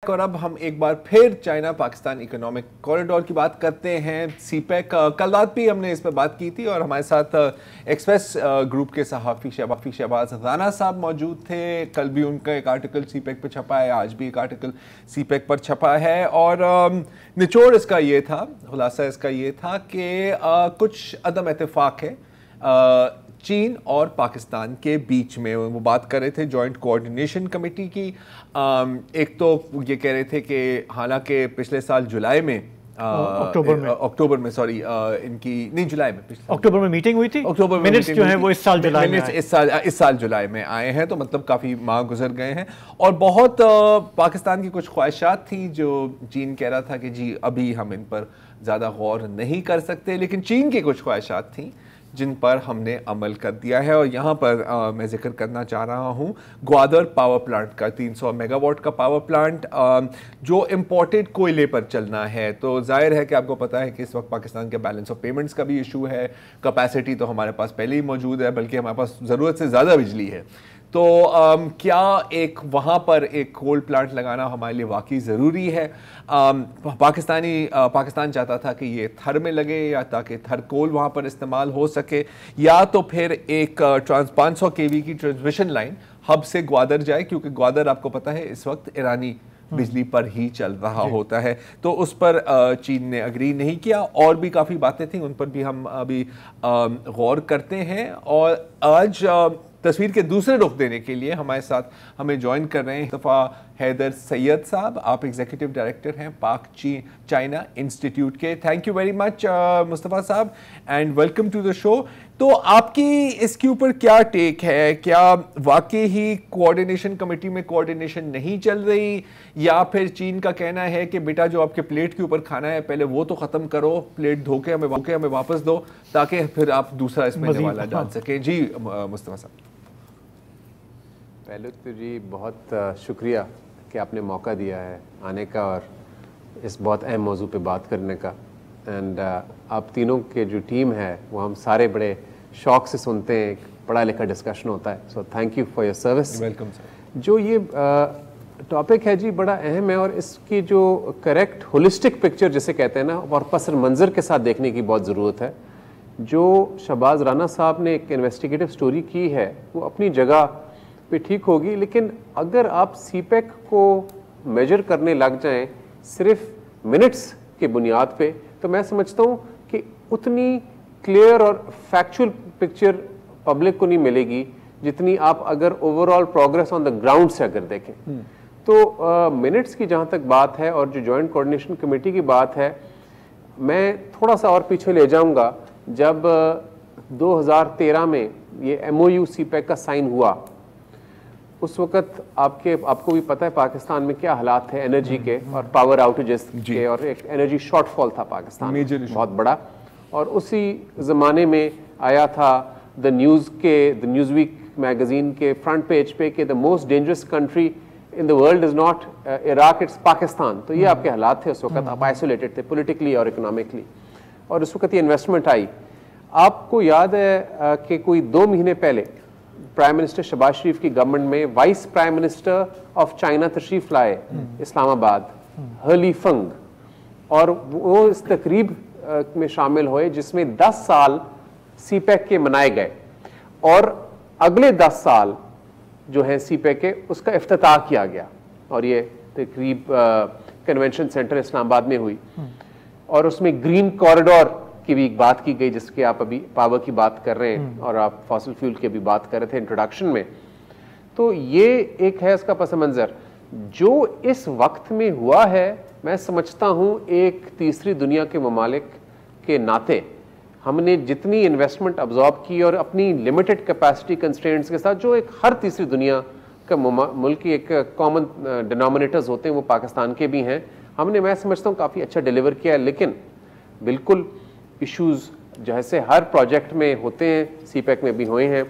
और अब हम एक बार फिर चाइना पाकिस्तान इकोनॉमिक कॉरिडोर की बात करते हैं। सीपेक कल रात भी हमने इस पर बात की थी और हमारे साथ एक्सप्रेस ग्रुप के सहाफ़ी शहबाज राना साहब मौजूद थे। कल भी उनका एक आर्टिकल सीपेक पर छपा है, आज भी एक आर्टिकल सीपेक पर छपा है और निचोड़ इसका ये था, खुलासा इसका ये था कि कुछ अदम इत्तेफाक है चीन और पाकिस्तान के बीच में। वो बात कर रहे थे जॉइंट कोऑर्डिनेशन कमेटी की। एक तो ये कह रहे थे कि हालांकि पिछले साल जुलाई में अक्टूबर में सॉरी इनकी नहीं जुलाई में अक्टूबर में मीटिंग हुई थी। अक्टूबर में मिनट्स जो है वो इस साल जुलाई में इस साल जुलाई में आए हैं, तो मतलब काफ़ी माह गुजर गए हैं और बहुत पाकिस्तान की कुछ ख्वाहिशात थी जो चीन कह रहा था कि जी अभी हम इन पर ज़्यादा गौर नहीं कर सकते, लेकिन चीन की कुछ ख्वाहिशात थी जिन पर हमने अमल कर दिया है। और यहाँ पर मैं जिक्र करना चाह रहा हूँ ग्वादर पावर प्लांट का, 300 मेगावाट का पावर प्लांट जो इम्पोर्टेड कोयले पर चलना है। तो जाहिर है कि आपको पता है कि इस वक्त पाकिस्तान के बैलेंस ऑफ पेमेंट्स का भी इशू है। कैपेसिटी तो हमारे पास पहले ही मौजूद है, बल्कि हमारे पास ज़रूरत से ज़्यादा बिजली है। तो क्या एक वहाँ पर एक कोल प्लांट लगाना हमारे लिए वाकई ज़रूरी है? पाकिस्तान चाहता था कि ये थर में लगे या ताकि थर कोल वहाँ पर इस्तेमाल हो सके, या तो फिर एक 500 केवी की ट्रांसमिशन लाइन हब से ग्वादर जाए, क्योंकि ग्वादर आपको पता है इस वक्त ईरानी बिजली पर ही चल रहा होता है। तो उस पर चीन ने अग्री नहीं किया। और भी काफ़ी बातें थी, उन पर भी हम अभी गौर करते हैं। और आज तस्वीर के दूसरे रुख देने के लिए हमारे साथ हमें ज्वाइन कर रहे हैं मुस्तफ़ा हैदर सैयद साहब। आप एग्जीक्यूटिव डायरेक्टर हैं पाक चाइना इंस्टीट्यूट के। Thank you very much Mustafa sahab and welcome to the show. तो आपकी इसके ऊपर क्या टेक है? क्या वाकई ही कोऑर्डिनेशन कमेटी में कोऑर्डिनेशन नहीं चल रही, या फिर चीन का कहना है कि बेटा जो आपके प्लेट के ऊपर खाना है पहले वो तो ख़त्म करो, प्लेट धो के हमें वापस दो ताकि फिर आप दूसरा इसमें वाला डाल सकें? जी मुस्तफ़ा साहब। पहले तो जी बहुत शुक्रिया कि आपने मौका दिया है आने का और इस बहुत अहम मौजू पे बात करने का। एंड आप तीनों के जो टीम है वो हम सारे बड़े शौक से सुनते हैं, एक पढ़ा लिखा डिस्कशन होता है। So thank you for your service. Welcome sir. जो ये टॉपिक है जी बड़ा अहम है और इसकी जो करेक्ट होलिस्टिक पिक्चर जिसे कहते हैं ना, और पस मंज़र के साथ देखने की बहुत ज़रूरत है। जो शहबाज राना साहब ने एक इन्वेस्टिगेटिव स्टोरी की है वो अपनी जगह पे ठीक होगी, लेकिन अगर आप सीपेक को मेजर करने लग जाएं सिर्फ मिनट्स के बुनियाद पे, तो मैं समझता हूँ कि उतनी क्लियर और फैक्चुअल पिक्चर पब्लिक को नहीं मिलेगी जितनी आप अगर overall progress on the ground से अगर देखें। तो मिनट्स की जहाँ तक बात है और जो जॉइंट कोऑर्डिनेशन कमेटी की बात है, मैं थोड़ा सा और पीछे ले जाऊँगा। जब 2013 में ये MOU सीपेक का साइन हुआ, उस वक्त आपको भी पता है पाकिस्तान में क्या हालात थे एनर्जी के और पावर आउटेजेस के, और एक एनर्जी शॉर्टफॉल था पाकिस्तान में बहुत बड़ा। और उसी ज़माने में आया था द न्यूज़वीक मैगजीन के फ्रंट पेज पे कि the most dangerous country in the world is not Iraq, it's Pakistan. तो ये आपके हालात थे उस वक्त, आप आइसोलेटेड थे पॉलिटिकली और इकोनॉमिकली, और उस वक्त ये इन्वेस्टमेंट आई। आपको याद है कि कोई 2 महीने पहले प्राइम मिनिस्टर शहबाज शरीफ की गवर्नमेंट में vice prime minister of China तशरीफ लाए इस्लामाबाद, हली फंग, और वो इस तकरीब में शामिल हुए जिसमें 10 साल सीपेक के मनाए गए और अगले 10 साल जो है सीपेक के उसका इफ्तिताह किया गया। और ये तकरीब कन्वेंशन सेंटर इस्लामाबाद में हुई और उसमें ग्रीन कॉरिडोर की भी एक बात की गई, जिसके आप अभी पावर की बात कर रहे हैं और आप फॉसिल फ्यूल की भी बात कर रहे थे इंट्रोडक्शन में। तो ये एक है इसका पस मंज़र जो इस वक्त में हुआ है। मैं समझता हूँ एक तीसरी दुनिया के ममालिक के नाते हमने जितनी इन्वेस्टमेंट अब्जॉर्ब की और अपनी लिमिटेड कैपेसिटी कंस्ट्रेंट्स के साथ, जो एक हर तीसरी दुनिया का मुल्क की एक कॉमन डिनोमिनेटर्स होते हैं वो पाकिस्तान के भी हैं, हमने मैं समझता हूँ काफ़ी अच्छा डिलीवर किया है। लेकिन बिल्कुल इश्यूज़ जैसे हर प्रोजेक्ट में होते हैं, सीपेक में भी हुए हैं।